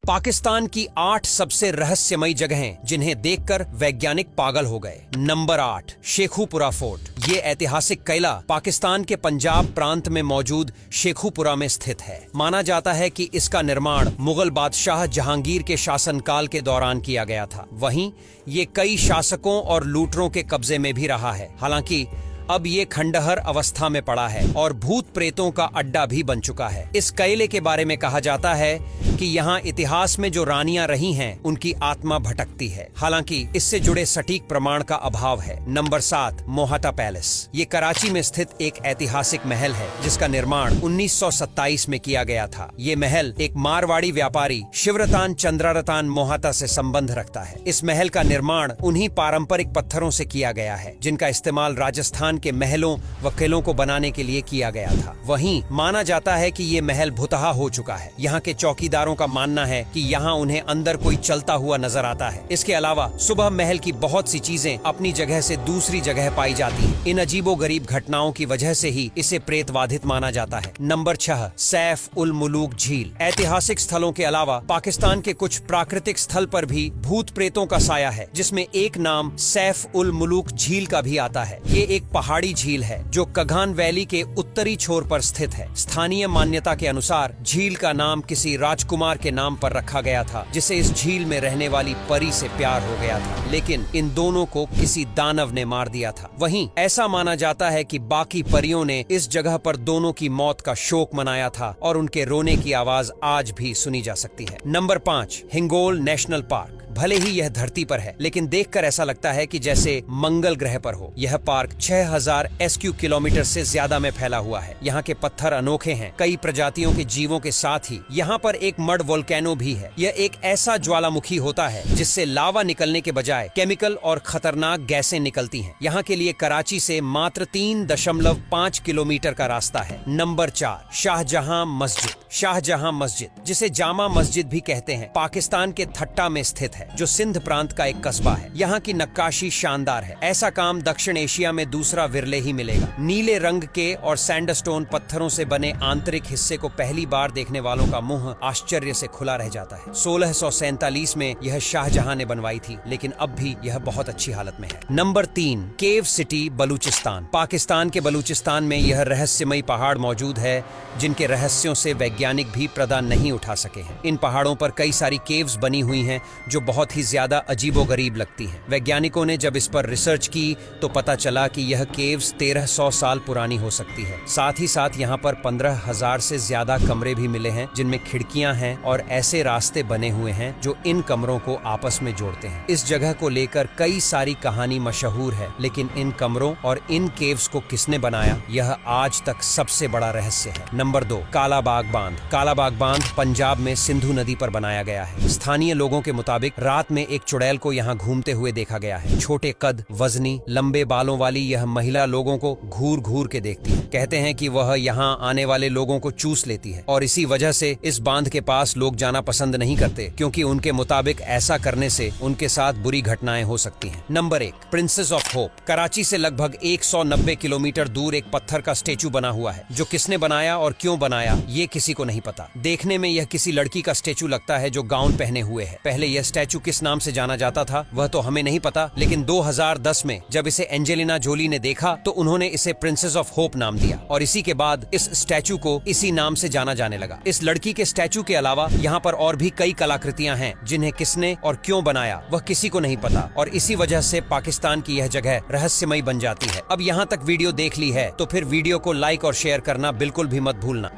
पाकिस्तान की 8 सबसे रहस्यमयी जगहें जिन्हें देखकर वैज्ञानिक पागल हो गए। Number 8, Sheikhupura fort. ये ऐतिहासिक किला पाकिस्तान के पंजाब प्रांत में मौजूद शेखुपुरा में स्थित है। माना जाता है कि इसका निर्माण मुगल बादशाह जहांगीर के शासनकाल के दौरान किया गया था। वहीं ये कई शासकों और लूटरों के कब्जे में भी रहा है। हालांकि अब ये खंडहर अवस्था में पड़ा है और भूत प्रेतों का अड्डा भी बन चुका है। इस किले के बारे में कहा जाता है कि यहाँ इतिहास में जो रानियां रही हैं, उनकी आत्मा भटकती है। हालांकि इससे जुड़े सटीक प्रमाण का अभाव है। Number 7, Mohta palace. ये कराची में स्थित एक ऐतिहासिक महल है जिसका निर्माण 1927 में किया गया था। ये महल एक मारवाड़ी व्यापारी शिवरतान चंद्रारतान मोहता से संबंध रखता है। इस महल का निर्माण उन्हीं पारंपरिक पत्थरों से किया गया है जिनका इस्तेमाल राजस्थान के महलों व किलों को बनाने के लिए किया गया था। वहीं माना जाता है कि ये महल भुतहा हो चुका है। यहाँ के चौकीदारों का मानना है कि यहाँ उन्हें अंदर कोई चलता हुआ नजर आता है। इसके अलावा सुबह महल की बहुत सी चीजें अपनी जगह से दूसरी जगह पाई जाती हैं। इन अजीबोगरीब घटनाओं की वजह से ही इसे प्रेतवाधित माना जाता है। नंबर 6, सैफ उल मुलूक झील। ऐतिहासिक स्थलों के अलावा पाकिस्तान के कुछ प्राकृतिक स्थल पर भी भूत प्रेतों का साया है, जिसमें एक नाम सैफ उल मुलूक झील का भी आता है। ये एक पहाड़ी झील है जो कगान वैली के उत्तरी छोर पर स्थित है। स्थानीय मान्यता के अनुसार झील का नाम किसी राजकुमार के नाम पर रखा गया था जिसे इस झील में रहने वाली परी से प्यार हो गया था, लेकिन इन दोनों को किसी दानव ने मार दिया था। वहीं ऐसा माना जाता है कि बाकी परियों ने इस जगह पर दोनों की मौत का शोक मनाया था और उनके रोने की आवाज आज भी सुनी जा सकती है। Number 5, Hingol national park. भले ही यह धरती पर है, लेकिन देखकर ऐसा लगता है कि जैसे मंगल ग्रह पर हो। यह पार्क 6000 स्क्वायर किलोमीटर से ज्यादा में फैला हुआ है। यहाँ के पत्थर अनोखे हैं, कई प्रजातियों के जीवों के साथ ही यहाँ पर एक मड वोल्केनो भी है। यह एक ऐसा ज्वालामुखी होता है जिससे लावा निकलने के बजाय केमिकल और खतरनाक गैसें निकलती हैं। यहाँ के लिए कराची से मात्र 3.5 किलोमीटर का रास्ता है। नंबर 4, शाहजहां मस्जिद। शाहजहां मस्जिद, जिसे जामा मस्जिद भी कहते हैं, पाकिस्तान के थट्टा में स्थित है, जो सिंध प्रांत का एक कस्बा है। यहाँ की नक्काशी शानदार है। ऐसा काम दक्षिण एशिया में दूसरा विरले ही मिलेगा। नीले रंग के और सैंडस्टोन पत्थरों से बने आंतरिक हिस्से को पहली बार देखने वालों का मुंह आश्चर्य से खुला रह जाता है। 1647 में यह शाहजहां ने बनवाई थी, लेकिन अब भी यह बहुत अच्छी हालत में है। नंबर 3, केव सिटी बलूचिस्तान। पाकिस्तान के बलूचिस्तान में यह रहस्यमयी पहाड़ मौजूद है जिनके रहस्यों से वैज्ञानिक भी पर्दा नहीं उठा सके हैं। इन पहाड़ों पर कई सारी केव्स बनी हुई हैं जो बहुत ही ज्यादा अजीबोगरीब लगती हैं। वैज्ञानिकों ने जब इस पर रिसर्च की तो पता चला कि यह केव्स 1300 साल पुरानी हो सकती है। साथ ही साथ यहाँ पर 15,000 से ज्यादा कमरे भी मिले हैं जिनमें खिड़कियां हैं और ऐसे रास्ते बने हुए हैं जो इन कमरों को आपस में जोड़ते हैं। इस जगह को लेकर कई सारी कहानी मशहूर है, लेकिन इन कमरों और इन केव्स को किसने बनाया, यह आज तक सबसे बड़ा रहस्य है। नंबर 2, कालाबाग बांध। कालाबाग बांध पंजाब में सिंधु नदी पर बनाया गया है। स्थानीय लोगों के मुताबिक रात में एक चुड़ैल को यहाँ घूमते हुए देखा गया है। छोटे कद, वजनी, लंबे बालों वाली यह महिला लोगों को घूर घूर के देखती है। कहते हैं कि वह यहाँ आने वाले लोगों को चूस लेती है और इसी वजह से इस बांध के पास लोग जाना पसंद नहीं करते, क्योंकि उनके मुताबिक ऐसा करने से उनके साथ बुरी घटनाएं हो सकती हैं। Number 1, princess of hope. Karachi से लगभग 190 किलोमीटर दूर एक पत्थर का स्टेचू बना हुआ है। जो किसने बनाया और क्यों बनाया ये किसी को नहीं पता। देखने में यह किसी लड़की का स्टेचू लगता है जो गाउन पहने हुए है। पहले यह स्टेचू किस नाम से जाना जाता था वह तो हमें नहीं पता, लेकिन 2010 में जब इसे एंजेलिना जोली ने देखा तो उन्होंने इसे प्रिंसेस ऑफ होप नाम दिया और इसी के बाद इस स्टैचू को इसी नाम से जाना जाने लगा। इस लड़की के स्टैचू के अलावा यहाँ पर और भी कई कलाकृतियां हैं जिन्हें किसने और क्यों बनाया वह किसी को नहीं पता, और इसी वजह से पाकिस्तान की यह जगह रहस्यमयी बन जाती है। अब यहाँ तक वीडियो देख ली है तो फिर वीडियो को लाइक और शेयर करना बिल्कुल भी मत भूलना।